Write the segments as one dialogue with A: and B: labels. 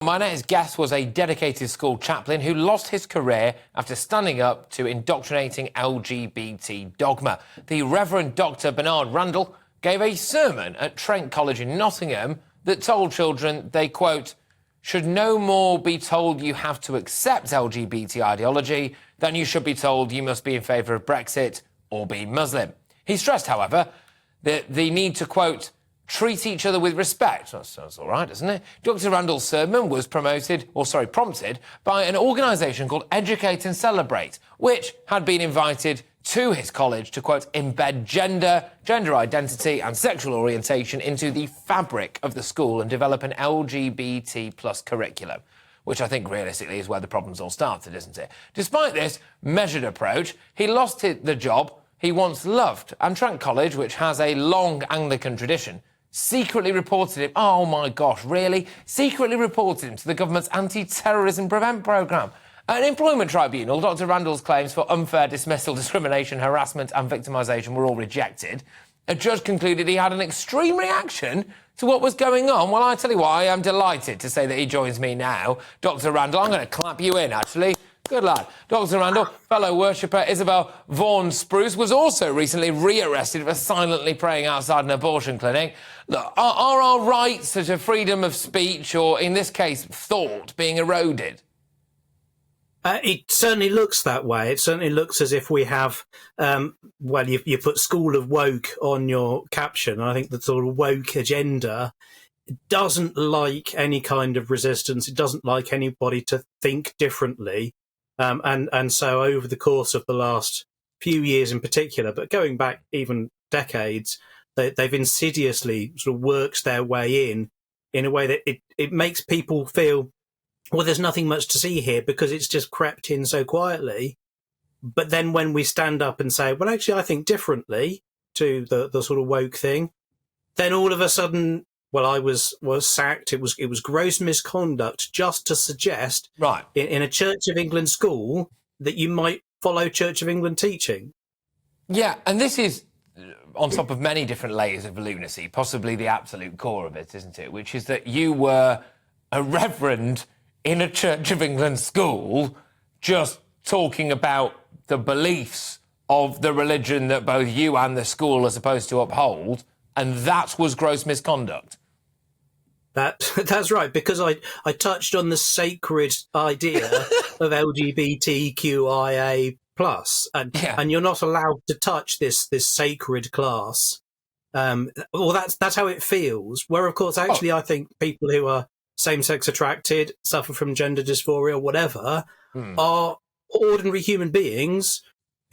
A: My next guest was a dedicated school chaplain who lost his career after standing up to indoctrinating LGBT dogma. The Rev Dr Bernard Randall gave a sermon at Trent College in Nottingham that told children they, quote, should no more be told you have to accept LGBT ideology than you should be told you must be in favour of Brexit or be Muslim. He stressed, however, that the need to, quote, treat each other with respect. That sounds all right, doesn't it? Dr Randall's sermon was prompted by an organisation called Educate and Celebrate, which had been invited to his college to, quote, embed gender identity and sexual orientation into the fabric of the school and develop an LGBT plus curriculum, which I think realistically is where the problems all started, isn't it? Despite this measured approach, he lost the job he once loved, and Trent College, which has a long Anglican tradition, secretly reported him, oh my gosh, really? Secretly reported him to the government's anti-terrorism prevent programme. An employment tribunal, Dr Randall's claims for unfair dismissal, discrimination, harassment and victimisation were all rejected. A judge concluded he had an extreme reaction to what was going on. Well, I tell you what, I am delighted to say that he joins me now. Dr Randall, I'm going to clap you in, actually. Good lad. Dr Randall, fellow worshipper Isabel Vaughan-Spruce was also recently rearrested for silently praying outside an abortion clinic. Look, are our rights to freedom of speech, or in this case, thought, being eroded?
B: It certainly looks that way. It certainly looks as if we have, you put School of Woke on your caption. I think the sort of woke agenda doesn't like any kind of resistance. It doesn't like anybody to think differently. And so over the course of the last few years in particular, but going back even decades, they've insidiously sort of worked their way in a way that it makes people feel, well, there's nothing much to see here because it's just crept in so quietly. But then when we stand up and say, well, actually, I think differently to the sort of woke thing, then all of a sudden, well, I was sacked. It was gross misconduct just to suggest,
A: right,
B: in a Church of England school that you might follow Church of England teaching.
A: Yeah, and this is on top of many different layers of lunacy, possibly the absolute core of it, isn't it? Which is that you were a reverend in a Church of England school just talking about the beliefs of the religion that both you and the school are supposed to uphold, and that was gross misconduct.
B: That's right, because I touched on the sacred idea of LGBTQIA+, and you're not allowed to touch this sacred class. Well, that's how it feels. Where, of course, actually, I think people who are same-sex attracted, suffer from gender dysphoria, whatever, are ordinary human beings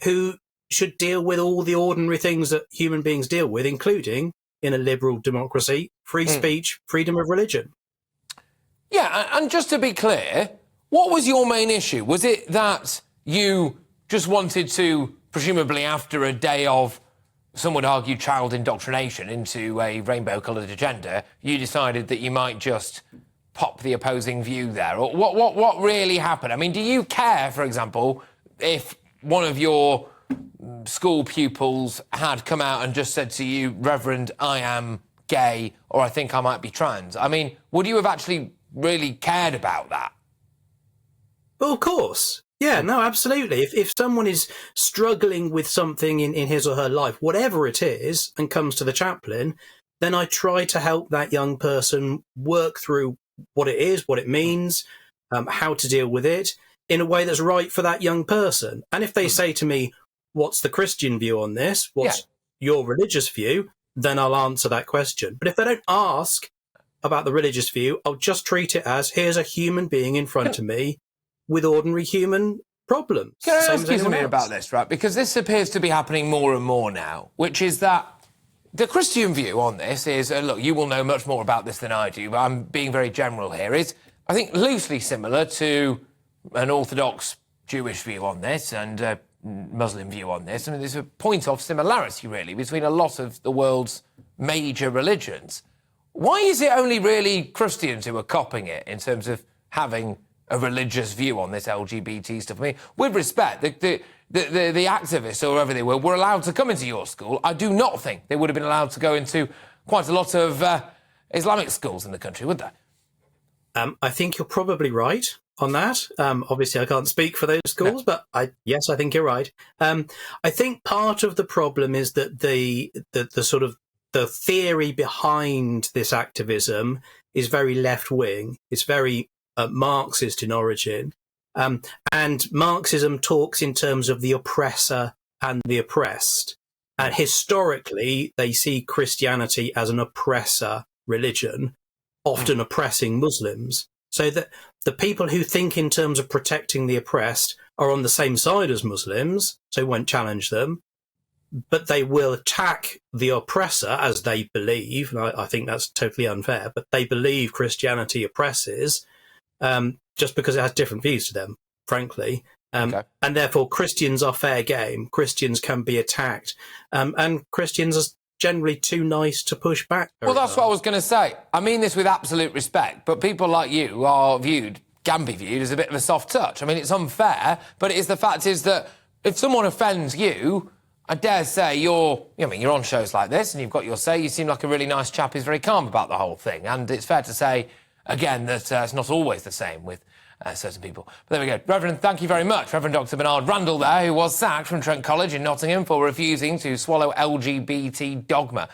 B: who should deal with all the ordinary things that human beings deal with, including, in a liberal democracy, free speech, freedom of religion.
A: Yeah, and just to be clear, what was your main issue? Was it that you just wanted to, presumably after a day of, some would argue, child indoctrination into a rainbow-coloured agenda, you decided that you might just pop the opposing view there? Or what really happened? I mean, do you care, for example, if one of your school pupils had come out and just said to you, Reverend, I am gay, or I think I might be trans? I mean, would you have actually really cared about that?
B: Well, of course. Yeah, no, absolutely. If someone is struggling with something in his or her life, whatever it is, and comes to the chaplain, then I try to help that young person work through what it is, what it means, how to deal with it in a way that's right for that young person. And if they say to me, what's the Christian view on this? What's your religious view? Then I'll answer that question. But if they don't ask about the religious view, I'll just treat it as, here's a human being in front of me with ordinary human problems.
A: Can I ask you something about this, right? Because this appears to be happening more and more now, which is that the Christian view on this is, look, you will know much more about this than I do, but I'm being very general here, is, I think, loosely similar to an Orthodox Jewish view on this and Muslim view on this. I mean, there's a point of similarity, really, between a lot of the world's major religions. Why is it only really Christians who are copying it in terms of having a religious view on this LGBT stuff? I mean, with respect, the activists, or whoever they were allowed to come into your school. I do not think they would have been allowed to go into quite a lot of Islamic schools in the country, would they?
B: I think you're probably right on that. Obviously, I can't speak for those schools, but yes, I think you're right. I think part of the problem is that the sort of the theory behind this activism is very left wing. It's very Marxist in origin, and Marxism talks in terms of the oppressor and the oppressed. And historically, they see Christianity as an oppressor religion, often oppressing Muslims. So that the people who think in terms of protecting the oppressed are on the same side as Muslims, so won't challenge them, but they will attack the oppressor as they believe. And I think that's totally unfair, but they believe Christianity oppresses just because it has different views to them, frankly. And therefore, Christians are fair game. Christians can be attacked. And Christians are generally too nice to push back.
A: Well, that's what I was going to say. I mean this with absolute respect, but people like you can be viewed as a bit of a soft touch. I mean, it's unfair, but the fact is that if someone offends you, I dare say you're on shows like this and you've got your say. You seem like a really nice chap who's very calm about the whole thing. And it's fair to say, again, that it's not always the same with certain people. But there we go. Reverend, thank you very much. Reverend Dr Bernard Randall there, who was sacked from Trent College in Nottingham for refusing to swallow LGBT dogma.